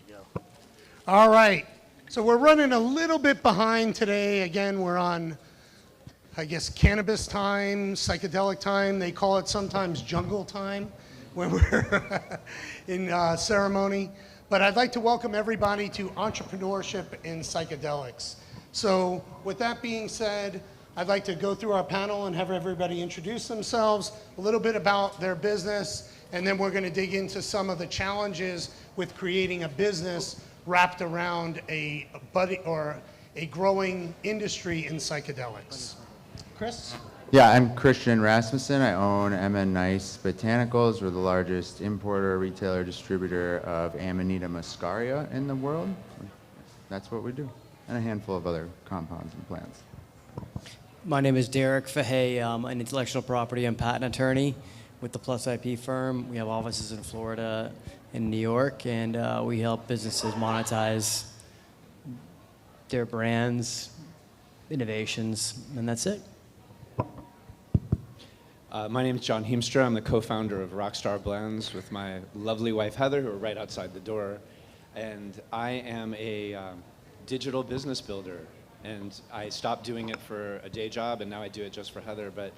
you go. All right. So we're running a little bit behind today. Again, we're on, I guess, cannabis time, psychedelic time. They call it sometimes jungle time when we're in ceremony. But I'd like to welcome everybody to Entrepreneurship in Psychedelics. So with that being said, I'd like to go through our panel and have everybody introduce themselves, a little bit about their business, and then we're going to dig into some of the challenges with creating a business wrapped around a growing industry in psychedelics. Chris? Yeah, I'm Christian Rasmussen. I own MN Nice Botanicals. We're the largest importer, retailer, distributor of Amanita muscaria in the world. That's what we do, and a handful of other compounds and plants. My name is Derek Fahey. I'm an intellectual property and patent attorney with the Plus IP firm. We have offices in Florida and New York, and we help businesses monetize their brands, innovations, and that's it. My name is John Heemstra. I'm the co-founder of Rockstar Blends with my lovely wife Heather, who are right outside the door. And I am a digital business builder. And I stopped doing it for a day job, and now I do it just for Heather. But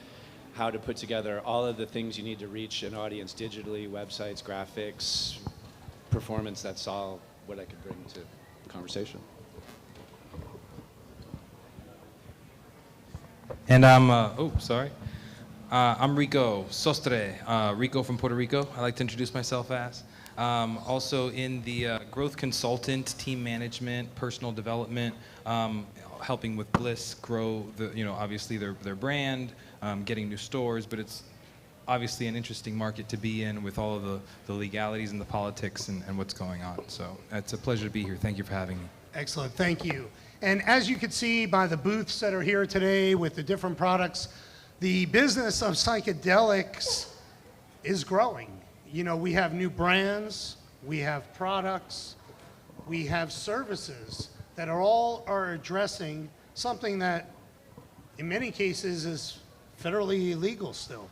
how to put together all of the things you need to reach an audience digitally, websites, graphics, performance, that's all what I could bring to the conversation. And I'm Rico Sostre, Rico from Puerto Rico. I like to introduce myself as. Also in the growth consultant, team management, personal development, helping with Bliss grow obviously their brand, getting new stores, but it's obviously an interesting market to be in with all of the legalities and the politics and what's going on. So it's a pleasure to be here. Thank you for having me. Excellent, thank you. And as you can see by the booths that are here today with the different products, the business of psychedelics is growing. You know, we have new brands, we have products, we have services that are addressing something that in many cases is federally illegal still.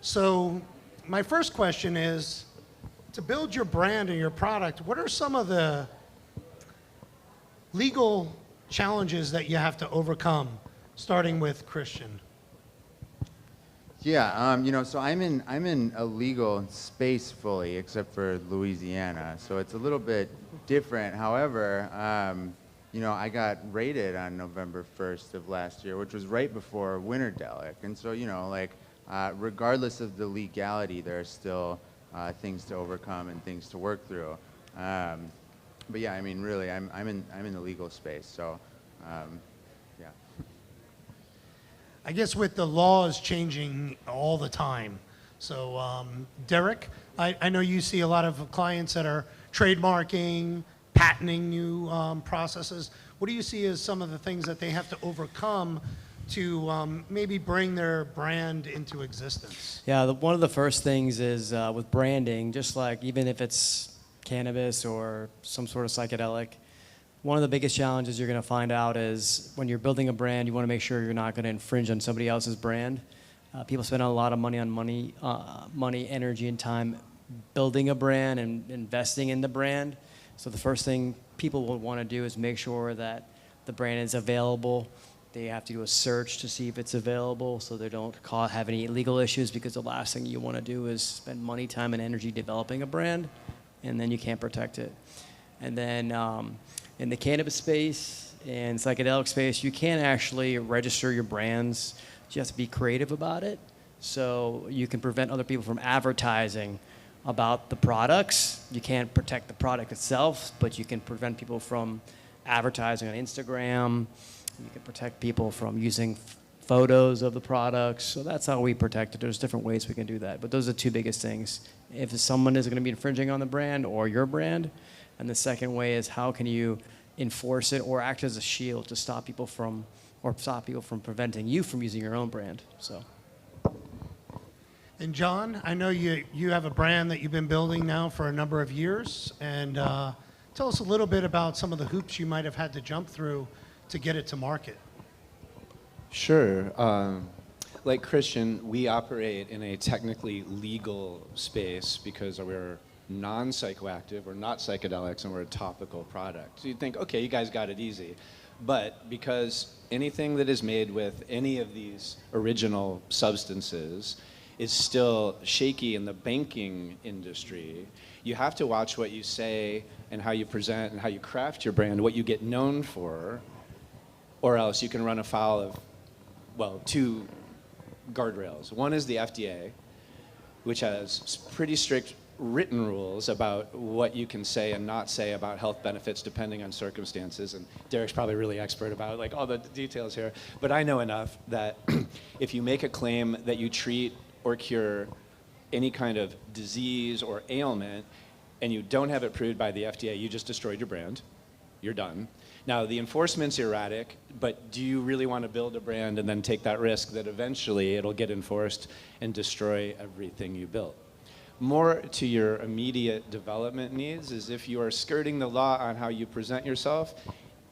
So my first question is, to build your brand and your product, what are some of the legal challenges that you have to overcome, starting with Christian? Yeah, so I'm in a legal space fully, except for Louisiana, so it's a little bit different. However, I got raided on November 1st of last year, which was right before Cannadelic, and so regardless of the legality, there are still things to overcome and things to work through. But yeah, I mean, really, I'm in the legal space, so yeah. I guess with the laws changing all the time. So Derek, I know you see a lot of clients that are trademarking, patenting new processes. What do you see as some of the things that they have to overcome to maybe bring their brand into existence? Yeah, one of the first things is with branding, just like even if it's cannabis or some sort of psychedelic, one of the biggest challenges you're going to find out is when you're building a brand, you want to make sure you're not going to infringe on somebody else's brand. People spend a lot of money, energy, and time building a brand and investing in the brand. So the first thing people will want to do is make sure that the brand is available. They have to do a search to see if it's available so they don't have any legal issues, because the last thing you want to do is spend money, time, and energy developing a brand, and then you can't protect it. And then in the cannabis space and psychedelic space, you can't actually register your brands. You have to be creative about it. So you can prevent other people from advertising about the products. You can't protect the product itself, but you can prevent people from advertising on Instagram. You can protect people from using photos of the products. So that's how we protect it. There's different ways we can do that. But those are the two biggest things. If someone is going to be infringing on the brand or your brand, and the second way is how can you enforce it or act as a shield to stop people from preventing you from using your own brand. So. And John, I know you have a brand that you've been building now for a number of years, and tell us a little bit about some of the hoops you might have had to jump through to get it to market. Sure. Like Christian, we operate in a technically legal space because we're non-psychoactive or not psychedelics, and we're a topical product. So you'd think, okay, you guys got it easy. But because anything that is made with any of these original substances is still shaky in the banking industry, you have to watch what you say and how you present and how you craft your brand, what you get known for, or else you can run afoul of, well, two guardrails. One is the FDA, which has pretty strict written rules about what you can say and not say about health benefits depending on circumstances, and Derek's probably really expert about like all the details here, but I know enough that if you make a claim that you treat or cure any kind of disease or ailment and you don't have it approved by the FDA, you just destroyed your brand. You're done. Now, the enforcement's erratic, but do you really want to build a brand and then take that risk that eventually it'll get enforced and destroy everything you built? More to your immediate development needs is if you are skirting the law on how you present yourself,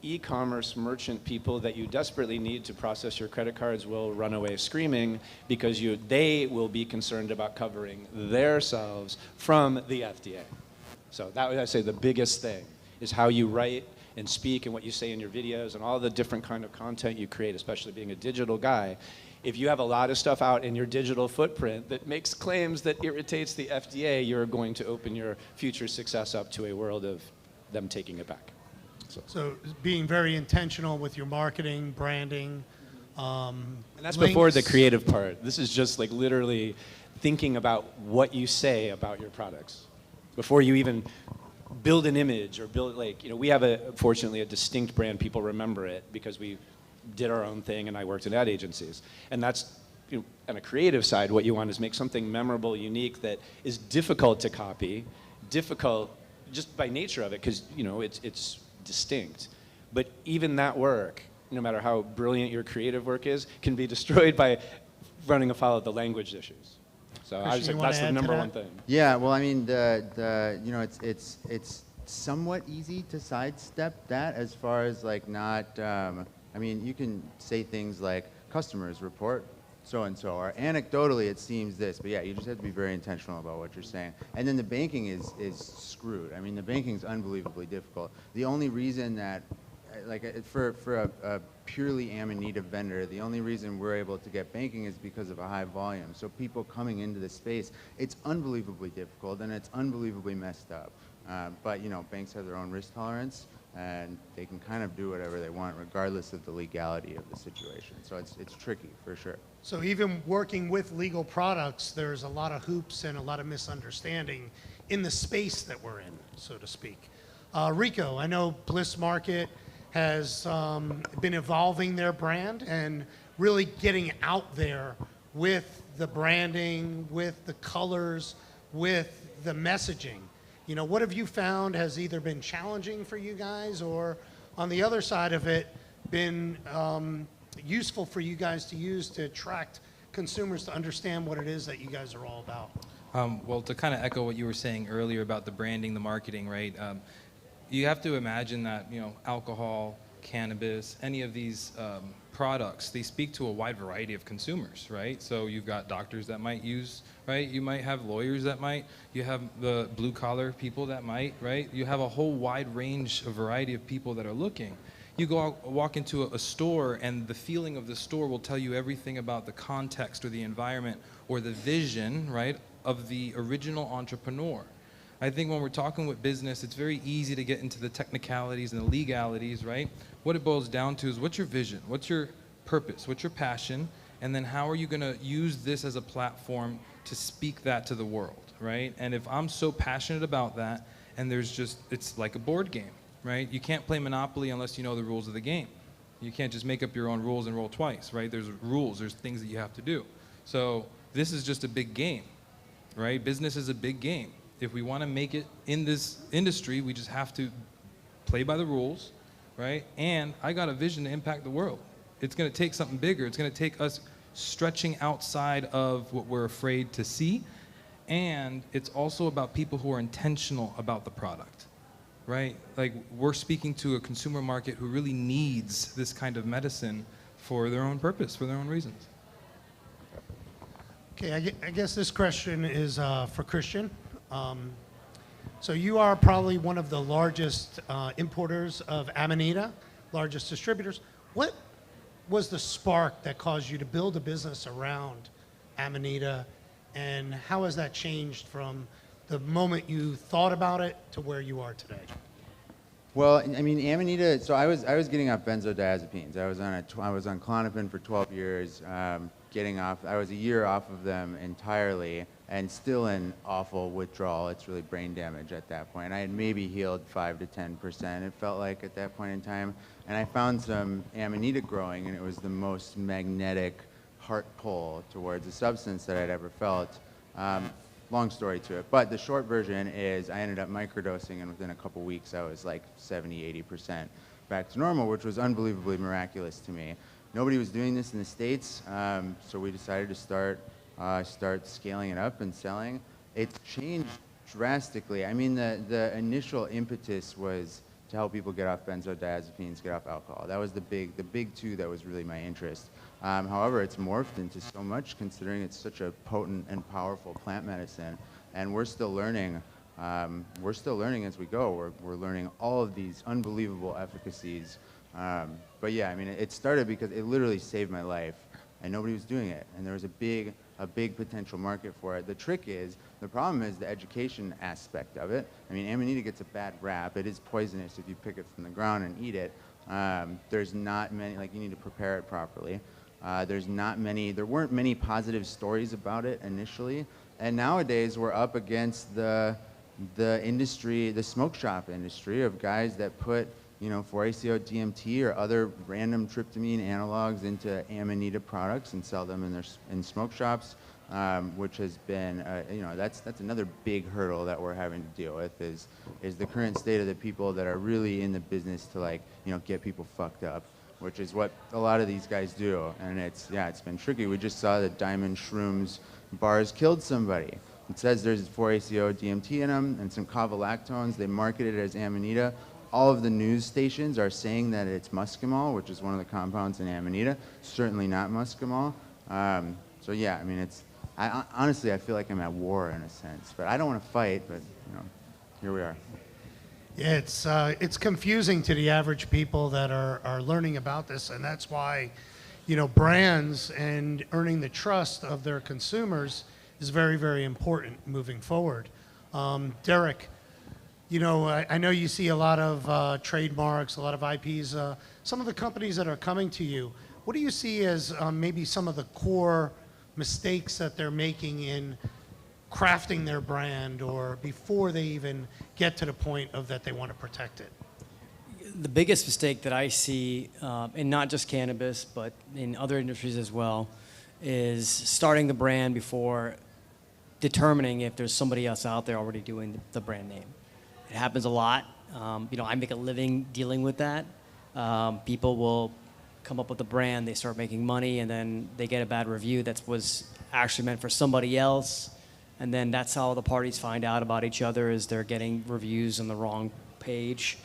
e-commerce merchant people that you desperately need to process your credit cards will run away screaming because they will be concerned about covering themselves from the FDA. So that would, I say, the biggest thing is how you write and speak and what you say in your videos and all the different kind of content you create, especially being a digital guy. If you have a lot of stuff out in your digital footprint that makes claims that irritates the FDA, you're going to open your future success up to a world of them taking it back. So being very intentional with your marketing, branding. And that's links. before the creative part. This is just like literally thinking about what you say about your products before you even build an image or build, like, you know, we have fortunately a distinct brand. People remember it because we did our own thing and I worked in ad agencies. And that's, you know, on a creative side, what you want is make something memorable, unique, that is difficult to copy, difficult just by nature of it, because, you know, it's distinct. But even that work, no matter how brilliant your creative work is, can be destroyed by running afoul of the language issues. So I was like, that's the number one thing. Yeah, well, I mean, you know, it's somewhat easy to sidestep that as far as like not, I mean, you can say things like customers report so-and-so, or anecdotally it seems this, but yeah, you just have to be very intentional about what you're saying. And then the banking is screwed. I mean, the banking's unbelievably difficult. The only reason that, like, for a purely Amanita vendor, the only reason we're able to get banking is because of a high volume. So people coming into the space, it's unbelievably difficult and it's unbelievably messed up. But, you know, banks have their own risk tolerance and they can kind of do whatever they want regardless of the legality of the situation. So it's tricky for sure. So even working with legal products, there's a lot of hoops and a lot of misunderstanding in the space that we're in, so to speak. Rico, I know Bliss Market has been evolving their brand and really getting out there with the branding, with the colors, with the messaging. You know, what have you found has either been challenging for you guys or on the other side of it been useful for you guys to use to attract consumers to understand what it is that you guys are all about? Well, to kind of echo what you were saying earlier about the branding, the marketing, right? You have to imagine that, you know, alcohol, cannabis, any of these products, they speak to a wide variety of consumers, right? So you've got doctors that might use, right? You might have lawyers that might, you have the blue collar people that might, right? You have a whole wide range, a variety of people that are looking. You go out, walk into a store and the feeling of the store will tell you everything about the context or the environment or the vision, right, of the original entrepreneur. I think when we're talking with business, it's very easy to get into the technicalities and the legalities, right? What it boils down to is what's your vision? What's your purpose? What's your passion? And then how are you going to use this as a platform to speak that to the world, right? And if I'm so passionate about that and there's just, it's like a board game, right? You can't play Monopoly unless you know the rules of the game. You can't just make up your own rules and roll twice, right? There's rules, there's things that you have to do. So this is just a big game, right? Business is a big game. If we want to make it in this industry, we just have to play by the rules, right? And I got a vision to impact the world. It's going to take something bigger. It's going to take us stretching outside of what we're afraid to see. And it's also about people who are intentional about the product, right? Like, we're speaking to a consumer market who really needs this kind of medicine for their own purpose, for their own reasons. Okay, I guess this question is for Christian. So you are probably one of the largest importers of Amanita, largest distributors. What was the spark that caused you to build a business around Amanita, and how has that changed from the moment you thought about it to where you are today? Well, I mean, Amanita. So I was getting off benzodiazepines. I was on Klonopin for 12 years, getting off. I was a year off of them entirely, and still in awful withdrawal. It's really brain damage at that point. I had maybe healed 5 to 10%. It felt like at that point in time, and I found some Amanita growing, and it was the most magnetic heart pull towards a substance that I'd ever felt. Long story to it, but the short version is I ended up microdosing, and within a couple weeks I was like 70, 80% back to normal, which was unbelievably miraculous to me. Nobody was doing this in the States, so we decided to start scaling it up and selling. It's changed drastically. I mean, the initial impetus was to help people get off benzodiazepines, get off alcohol. That was the big two that was really my interest. However, it's morphed into so much, considering it's such a potent and powerful plant medicine, and we're still learning. We're still learning as we go. We're learning all of these unbelievable efficacies. But yeah, I mean, it started because it literally saved my life, and nobody was doing it, and there was a big potential market for it. The problem is the education aspect of it. I mean, Amanita gets a bad rap. It is poisonous if you pick it from the ground and eat it. There's not many, like, you need to prepare it properly. There weren't many positive stories about it initially, and nowadays we're up against the industry, the smoke shop industry, of guys that put 4-ACO-DMT or other random tryptamine analogs into Amanita products and sell them in smoke shops, which has been, that's another big hurdle that we're having to deal with is the current state of the people that are really in the business to get people fucked up, which is what a lot of these guys do, and it's been tricky. We just saw that Diamond Shrooms bars killed somebody. It says there's 4-ACO-DMT in them and some kavalactones. They market it as Amanita. All of the news stations are saying that it's muscimol, which is one of the compounds in Amanita. Certainly not muscimol. So yeah, I mean, honestly, I feel like I'm at war in a sense, but I don't want to fight, but here we are. Yeah, it's confusing to the average people that are learning about this, and that's why, brands and earning the trust of their consumers is very, very important moving forward. Derek, I know you see a lot of trademarks, a lot of IPs. Some of the companies that are coming to you, what do you see as maybe some of the core mistakes that they're making in crafting their brand, or before they even get to the point of that they want to protect it? The biggest mistake that I see, in not just cannabis, but in other industries as well, is starting the brand before determining if there's somebody else out there already doing the brand name. It happens a lot. I make a living dealing with that. People will come up with a brand, they start making money, and then they get a bad review that was actually meant for somebody else. And then that's how the parties find out about each other, is they're getting reviews on the wrong page.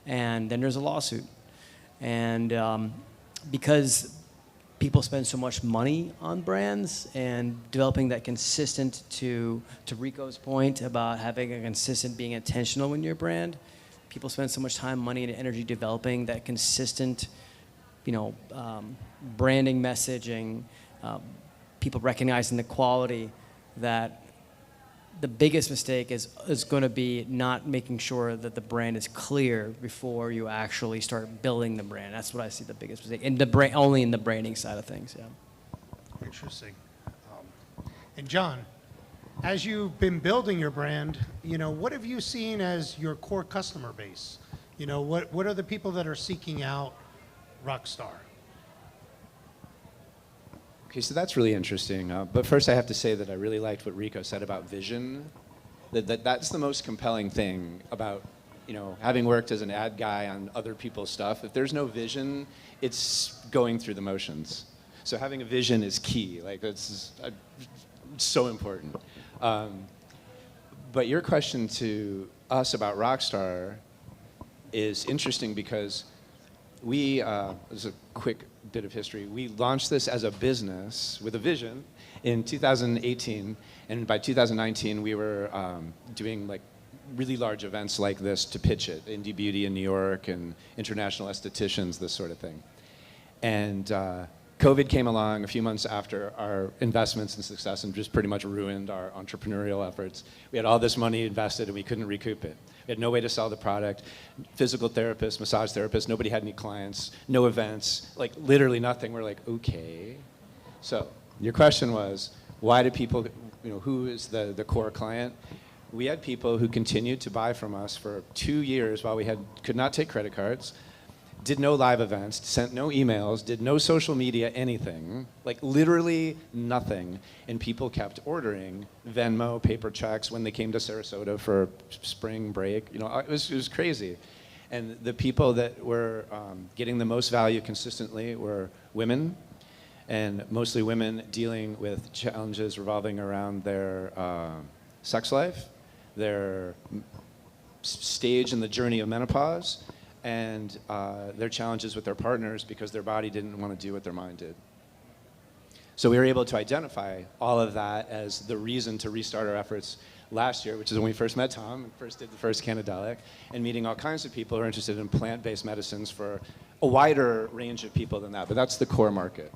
And then there's a lawsuit. And because people spend so much money on brands and developing that consistent, to Rico's point about having a consistent, being intentional in your brand, people spend so much time, money, and energy developing that consistent, branding, messaging, people recognizing the quality, that the biggest mistake is going to be not making sure that the brand is clear before you actually start building the brand. That's what I see the biggest mistake, and only in the branding side of things. Yeah. Interesting. And John, as you've been building your brand, what have you seen as your core customer base? What are the people that are seeking out Rockstar? Okay, so that's really interesting. But first I have to say that I really liked what Rico said about vision. That's the most compelling thing about, having worked as an ad guy on other people's stuff. If there's no vision, it's going through the motions. So having a vision is key. It's so important. But your question to us about Rockstar is interesting because this is a quick bit of history. We launched this as a business with a vision in 2018, and by 2019 we were doing really large events like this to pitch it, Indie Beauty in New York and international estheticians, this sort of thing. And COVID came along a few months after our investments and success and just pretty much ruined our entrepreneurial efforts. We had all this money invested and we couldn't recoup it. We had no way to sell the product. Physical therapists, massage therapists, nobody had any clients, no events, like literally nothing. We're like, okay. So your question was, why do people, who is the core client? We had people who continued to buy from us for 2 years while we could not take credit cards, did no live events, sent no emails, did no social media, anything, like literally nothing. And people kept ordering Venmo, paper checks when they came to Sarasota for spring break. It was crazy. And the people that were getting the most value consistently were women, and mostly women dealing with challenges revolving around their sex life, their stage in the journey of menopause, and their challenges with their partners because their body didn't want to do what their mind did. So we were able to identify all of that as the reason to restart our efforts last year, which is when we first met Tom and first did the first Cannadelic, and meeting all kinds of people who are interested in plant-based medicines for a wider range of people than that. But that's the core market.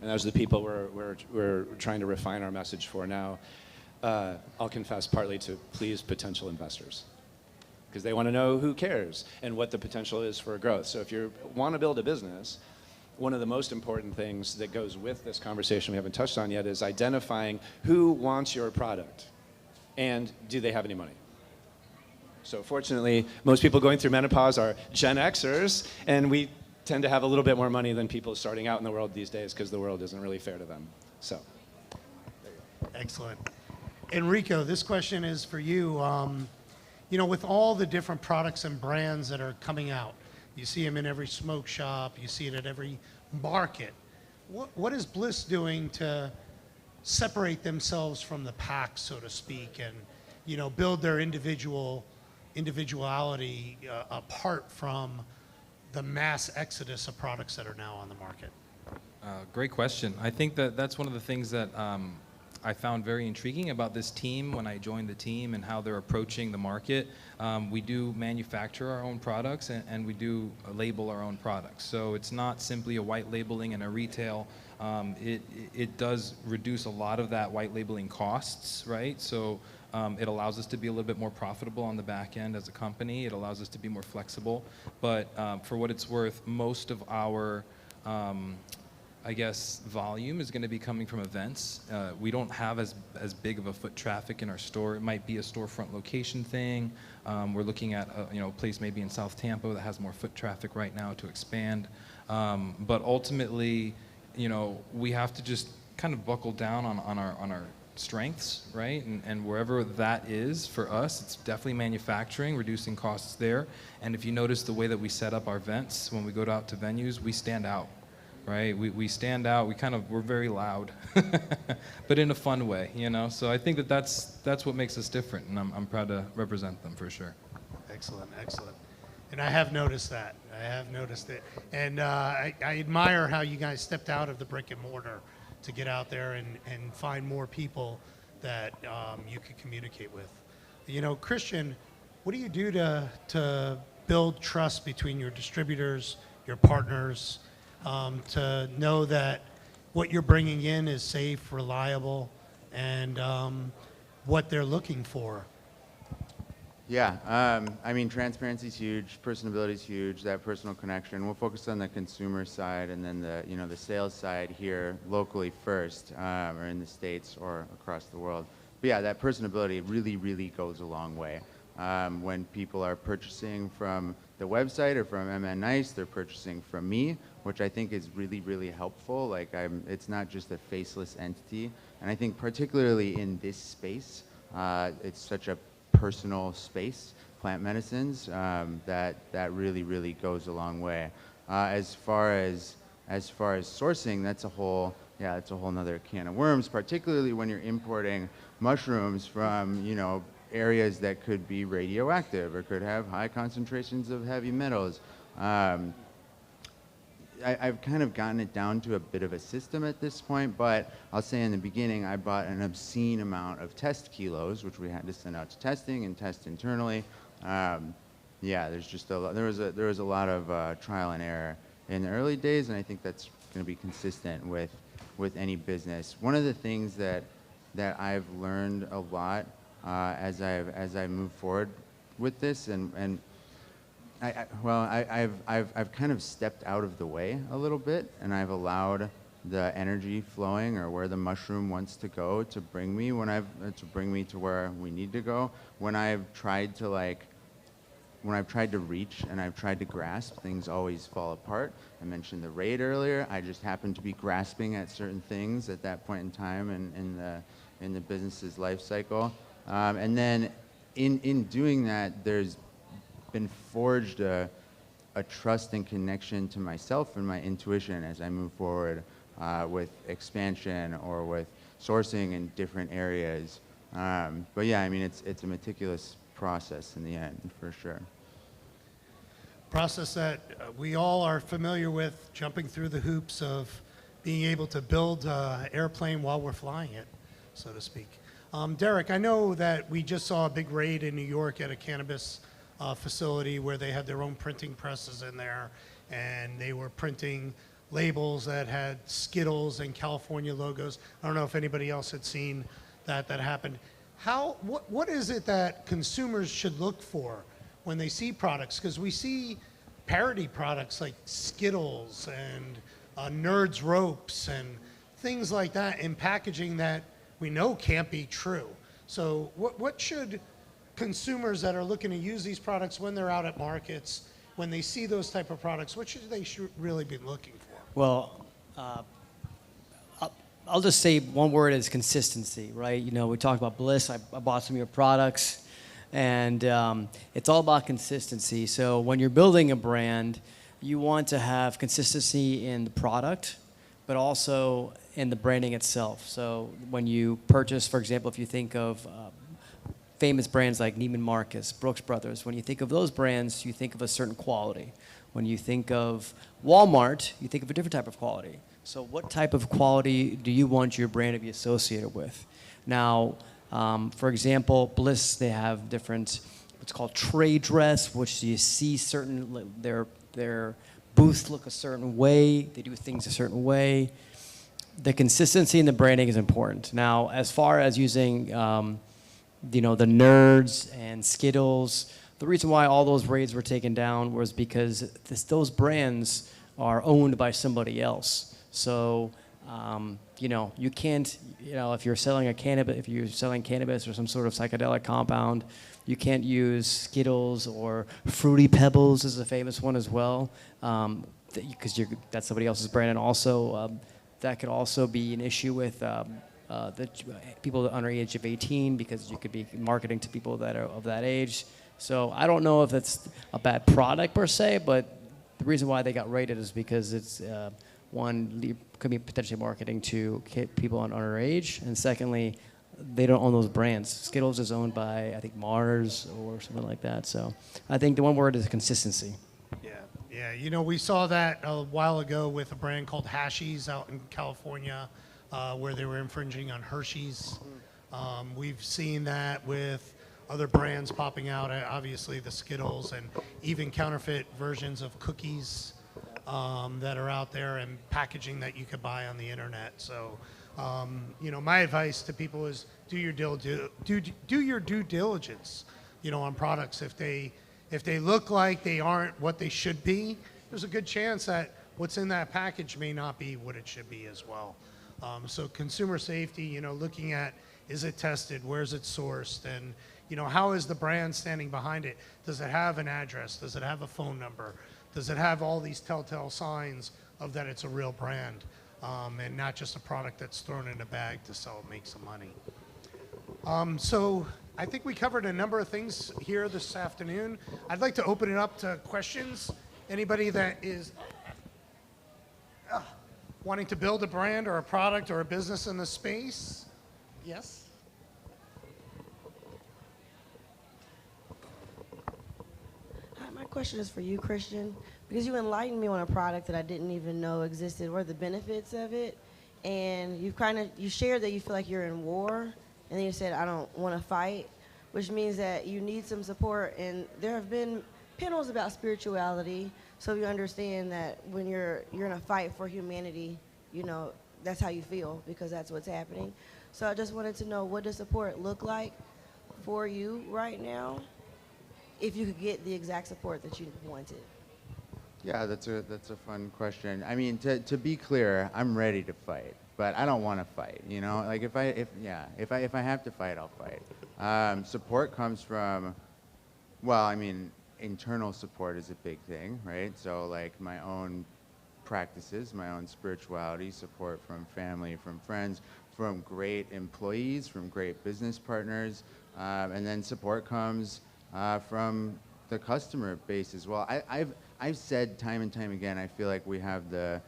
And those are the people we're trying to refine our message for now. I'll confess, partly to please potential investors, because they want to know who cares and what the potential is for growth. So if you want to build a business, one of the most important things that goes with this conversation we haven't touched on yet is identifying who wants your product and do they have any money. So fortunately, most people going through menopause are Gen Xers, and we tend to have a little bit more money than people starting out in the world these days because the world isn't really fair to them. So, Excellent. Enrico, this question is for you. With all the different products and brands that are coming out, you see them in every smoke shop, you see it at every market. What is Bliss doing to separate themselves from the pack, so to speak, and build their individuality apart from the mass exodus of products that are now on the market? Great question. I think that's one of the things that I found very intriguing about this team when I joined the team and how they're approaching the market. We do manufacture our own products and we do label our own products. So it's not simply a white labeling and a retail. It does reduce a lot of that white labeling costs, right? So it allows us to be a little bit more profitable on the back end as a company. It allows us to be more flexible. But for what it's worth, most of our volume is going to be coming from events. We don't have as big of a foot traffic in our store. It might be a storefront location thing. We're looking at a place maybe in South Tampa that has more foot traffic right now to expand. But ultimately, we have to just kind of buckle down on our strengths, right? And wherever that is for us, it's definitely manufacturing, reducing costs there. And if you notice the way that we set up our events when we go out to venues, we stand out. Right, we stand out. We're very loud, but in a fun way, So I think that's what makes us different, and I'm proud to represent them for sure. Excellent. And I have noticed that. I have noticed it, and I admire how you guys stepped out of the brick and mortar to get out there and find more people that you could communicate with. Christian, what do you do to build trust between your distributors, your partners? To know that what you're bringing in is safe, reliable, and what they're looking for. Yeah, transparency is huge, personability is huge, that personal connection. We'll focus on the consumer side and then the sales side here locally first, or in the States or across the world. But yeah, that personability really, really goes a long way. When people are purchasing from the website or from MN Nice, they're purchasing from me, which I think is really, really helpful. It's not just a faceless entity. And I think particularly in this space, it's such a personal space, plant medicines, that really, really goes a long way. As far as sourcing, that's a whole nother can of worms, particularly when you're importing mushrooms from, areas that could be radioactive or could have high concentrations of heavy metals. I've kind of gotten it down to a bit of a system at this point, but I'll say in the beginning I bought an obscene amount of test kilos, which we had to send out to testing and test internally. Yeah, there's just a lot, there was a lot of trial and error in the early days, and I think that's going to be consistent with any business. One of the things that I've learned a lot as I move forward with this, and I've kind of stepped out of the way a little bit, and I've allowed the energy flowing or where the mushroom wants to go to bring me to where we need to go. When I've tried to reach and I've tried to grasp, things always fall apart. I mentioned the raid earlier. I just happened to be grasping at certain things at that point in time in the business's life cycle. And then in doing that, there's been forged a trust and connection to myself and my intuition as I move forward with expansion or with sourcing in different areas. But yeah, I mean, it's a meticulous process in the end, for sure. Process that we all are familiar with, jumping through the hoops of being able to build an airplane while we're flying it, so to speak. Derek, I know that we just saw a big raid in New York at a cannabis facility where they had their own printing presses in there, and they were printing labels that had Skittles and California logos. I don't know if anybody else had seen that happened. What is it that consumers should look for when they see products? Because we see parody products like Skittles and Nerds Ropes and things like that in packaging that we know can't be true. So what should consumers that are looking to use these products when they're out at markets, when they see those type of products, what should they really be looking for? Well, I'll just say one word is consistency, right? You know, we talked about Bliss. I bought some of your products, and it's all about consistency. So when you're building a brand, you want to have consistency in the product, but also in the branding itself. So when you purchase, for example, if you think of famous brands like Neiman Marcus, Brooks Brothers, when you think of those brands, you think of a certain quality. When you think of Walmart, you think of a different type of quality. So what type of quality do you want your brand to be associated with? Now, for example, Bliss, they have different, what's called trade dress, which you see certain, their booths look a certain way, they do things a certain way. The consistency in the branding is important. Now, as far as using, the Nerds and Skittles, the reason why all those raids were taken down was because those brands are owned by somebody else. So, you can't, if you're selling cannabis or some sort of psychedelic compound, you can't use Skittles, or Fruity Pebbles is a famous one as well, because that's somebody else's brand. And also, that could also be an issue with the people under the age of 18, because you could be marketing to people that are of that age. So I don't know if that's a bad product per se, but the reason why they got rated is because it's one, could be potentially marketing to people under age, and secondly, they don't own those brands. Skittles is owned by, I think, Mars or something like that. So I think the one word is consistency. Yeah. We saw that a while ago with a brand called Hashies out in California, where they were infringing on Hershey's. We've seen that with other brands popping out, obviously the Skittles, and even counterfeit versions of cookies that are out there, and packaging that you could buy on the internet. So, my advice to people is do your due diligence, on products. If they look like they aren't what they should be, there's a good chance that what's in that package may not be what it should be as well. So consumer safety, looking at, is it tested, where's it sourced, and how is the brand standing behind it? Does it have an address? Does it have a phone number? Does it have all these telltale signs of that it's a real brand, and not just a product that's thrown in a bag to sell and make some money? So I think we covered a number of things here this afternoon. I'd like to open it up to questions. Anybody that is wanting to build a brand or a product or a business in the space? Yes? My question is for you, Christian, because you enlightened me on a product that I didn't even know existed or the benefits of it. And you shared that you feel like you're in war, and then you said, I don't want to fight, which means that you need some support. And there have been panels about spirituality, so you understand that when you're in a fight for humanity, that's how you feel, because that's what's happening. So I just wanted to know, what does support look like for you right now, if you could get the exact support that you wanted? Yeah, that's a fun question. I mean, to be clear, I'm ready to fight, but I don't want to fight. Like if I have to fight, I'll fight. Support comes from, well, I mean, internal support is a big thing, right? So like my own practices, my own spirituality, support from family, from friends, from great employees, from great business partners, and then support comes from the customer base as well. I've said time and time again, I feel like we have the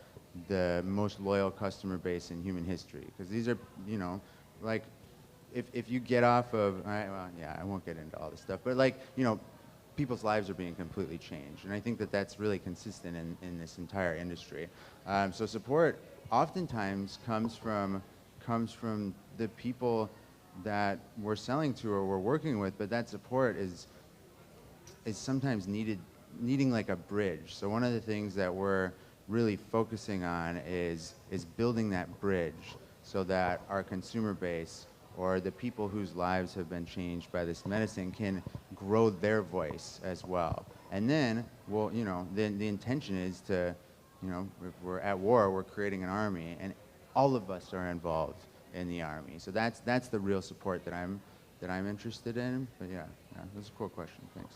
most loyal customer base in human history, because these are, like, if you get off of, I won't get into all this stuff, but like, people's lives are being completely changed, and I think that that's really consistent in this entire industry. So support oftentimes comes from the people that we're selling to or we're working with, but that support is sometimes needing like a bridge. So one of the things that we're really focusing on is building that bridge so that our consumer base, or the people whose lives have been changed by this medicine, can grow their voice as well. And then, the intention is to, if we're at war, we're creating an army, and all of us are involved in the army. So that's the real support that I'm interested in. But yeah, that's a cool question. Thanks.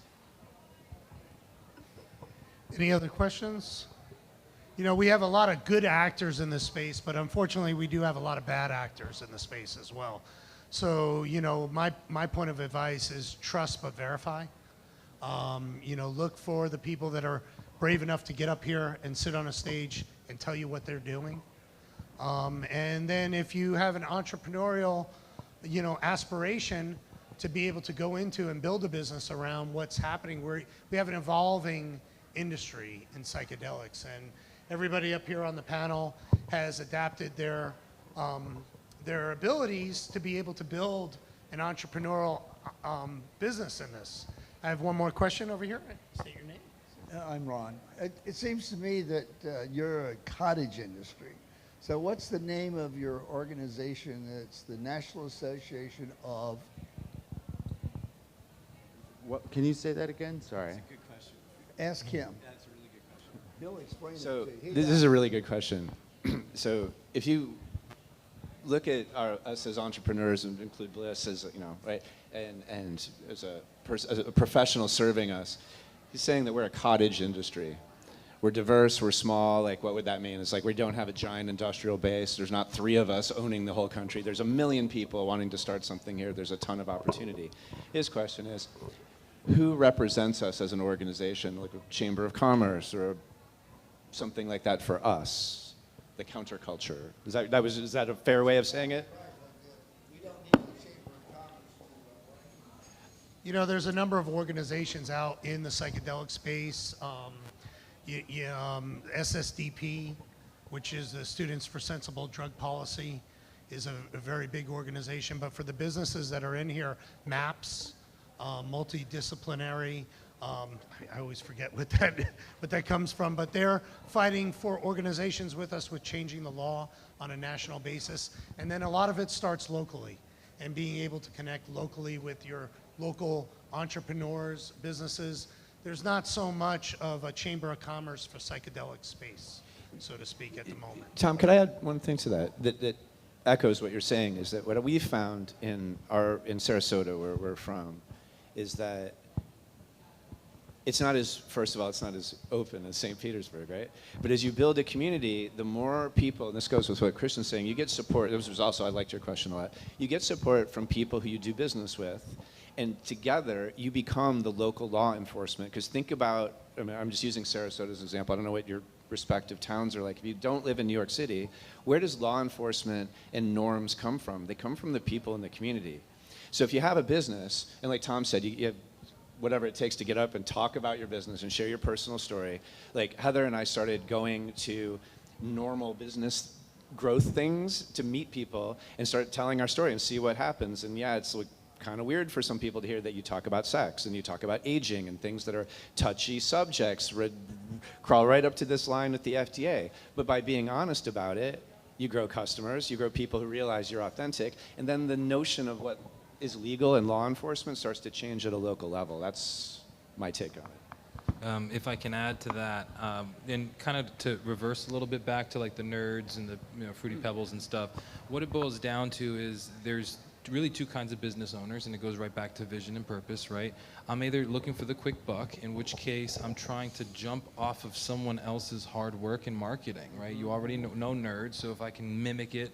Any other questions? We have a lot of good actors in this space, but unfortunately we do have a lot of bad actors in the space as well. So, my point of advice is trust but verify. Look for the people that are brave enough to get up here and sit on a stage and tell you what they're doing. And then if you have an entrepreneurial, aspiration to be able to go into and build a business around what's happening, we have an evolving industry in psychedelics, and everybody up here on the panel has adapted their abilities to be able to build an entrepreneurial business in this. I have one more question over here. State your name. I'm Ron. It seems to me that you're a cottage industry. So what's the name of your organization? It's the National Association of... What, can you say that again? Sorry. That's a good question. Ask him. That's a really good question. He'll explain So it to you. this is a really good question. So if you look at us as entrepreneurs and include Bliss as, right, and as a professional serving us, he's saying that we're a cottage industry. We're diverse, we're small. Like, what would that mean? It's like we don't have a giant industrial base. There's not 3 of us owning the whole country. There's 1 million people wanting to start something here. There's a ton of opportunity. His question is, who represents us as an organization, like a chamber of commerce or something like that for us, the counterculture? Is that a fair way of saying it? We don't need the Chamber of Commerce to... There's a number of organizations out in the psychedelic space. SSDP, which is the Students for Sensible Drug Policy, is a very big organization. But for the businesses that are in here, MAPS, multidisciplinary, I always forget what that comes from, but they're fighting for organizations with us with changing the law on a national basis. And then a lot of it starts locally, and being able to connect locally with your local entrepreneurs, businesses. There's not so much of a chamber of commerce for psychedelic space, so to speak, at the moment. Tom, could I add one thing to that echoes what you're saying? Is that what we found in Sarasota, where we're from, is that it's not as open as St. Petersburg, right? But as you build a community, the more people, and this goes with what Christian's saying, you get support. This was also, I liked your question a lot. You get support from people who you do business with, and together you become the local law enforcement. Because think about, I'm just using Sarasota as an example. I don't know what your respective towns are like. If you don't live in New York City, where does law enforcement and norms come from? They come from the people in the community. So if you have a business, and like Tom said, you have whatever it takes to get up and talk about your business and share your personal story. Like Heather and I started going to normal business growth things to meet people and start telling our story and see what happens. And yeah, it's like kind of weird for some people to hear that you talk about sex and you talk about aging and things that are touchy subjects, crawl right up to this line with the FDA. But by being honest about it, you grow customers, you grow people who realize you're authentic, and then the notion of what is legal and law enforcement starts to change at a local level. That's my take on it. If I can add to that, and kind of to reverse a little bit back to like the nerds and the Fruity Pebbles and stuff, what it boils down to is there's really two kinds of business owners, and it goes right back to vision and purpose, right? I'm either looking for the quick buck, in which case I'm trying to jump off of someone else's hard work in marketing, right? You already know nerds, so if I can mimic it,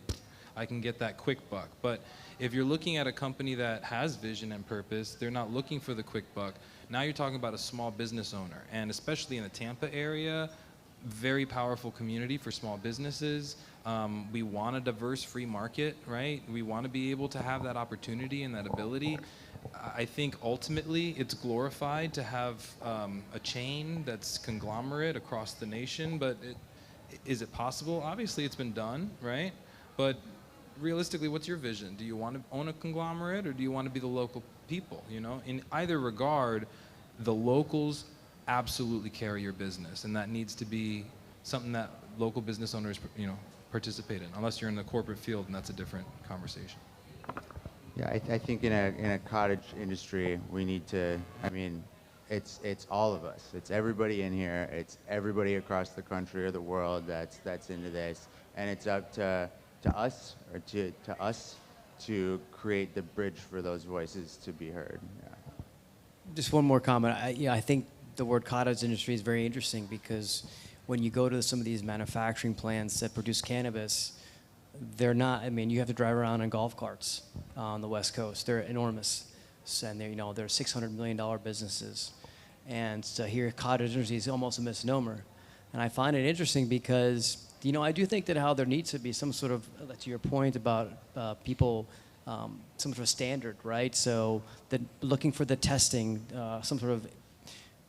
I can get that quick buck. But if you're looking at a company that has vision and purpose, they're not looking for the quick buck. Now you're talking about a small business owner, and especially in the Tampa area, very powerful community for small businesses. We want a diverse free market, right? We want to be able to have that opportunity and that ability. I think ultimately it's glorified to have a chain that's conglomerate across the nation, but is it possible? Obviously it's been done, right? But realistically, what's your vision? Do you want to own a conglomerate or do you want to be the local people, you know? In either regard, the locals absolutely carry your business, and that needs to be something that local business owners, participate in, unless you're in the corporate field, and that's a different conversation. Yeah, I think in a cottage industry, we need to, it's all of us. It's everybody in here. It's everybody across the country or the world that's into this. And it's up to us, or to us to create the bridge for those voices to be heard. Yeah. Just one more comment. I think the word cottage industry is very interesting because when you go to some of these manufacturing plants that produce cannabis, they're not, you have to drive around in golf carts on the West Coast. They're enormous. And they're $600 million businesses. And to hear cottage industry is almost a misnomer. And I find it interesting because, I do think that how there needs to be some sort of, to your point about people, some sort of standard, right? So looking for the testing, some sort of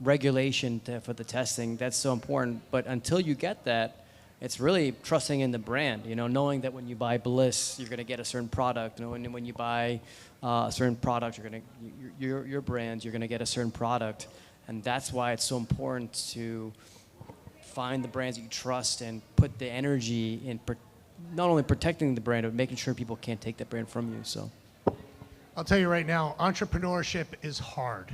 regulation for the testing, that's so important. But until you get that, it's really trusting in the brand, knowing that when you buy Bliss, you're going to get a certain product. When you buy a certain product, your brand, you're going to get a certain product. And that's why it's so important to find the brands that you trust and put the energy in not only protecting the brand, but making sure people can't take that brand from you. So, I'll tell you right now, entrepreneurship is hard.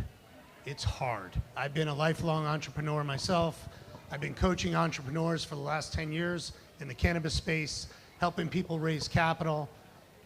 It's hard. I've been a lifelong entrepreneur myself. I've been coaching entrepreneurs for the last 10 years in the cannabis space, helping people raise capital.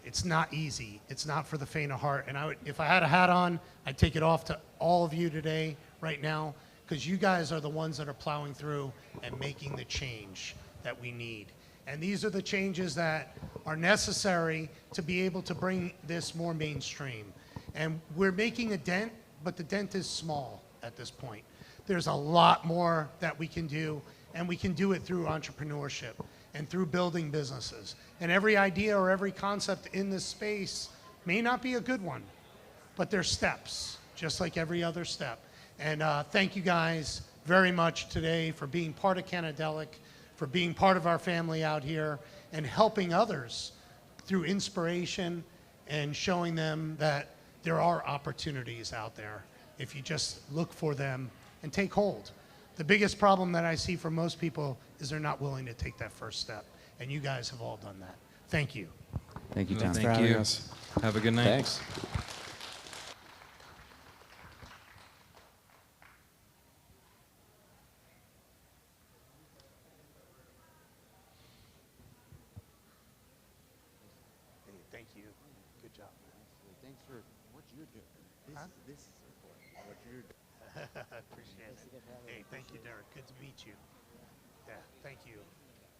It's not easy. It's not for the faint of heart. And if I had a hat on, I'd take it off to all of you today, right now, because you guys are the ones that are plowing through and making the change that we need. And these are the changes that are necessary to be able to bring this more mainstream. And we're making a dent, but the dent is small at this point. There's a lot more that we can do, and we can do it through entrepreneurship and through building businesses. And every idea or every concept in this space may not be a good one, but there's steps, just like every other step. And thank you guys very much today for being part of Cannadelic, for being part of our family out here, and helping others through inspiration and showing them that there are opportunities out there if you just look for them and take hold. The biggest problem that I see for most people is they're not willing to take that first step, and you guys have all done that. Thank you. Thank you, Tom. Thank you. Have a good night. Thanks. Hey, thank you. Good job. Thanks for what you're doing. This is important, what you're doing. Appreciate it. Hey, thank you, Derek. Good to meet you. Yeah, thank you.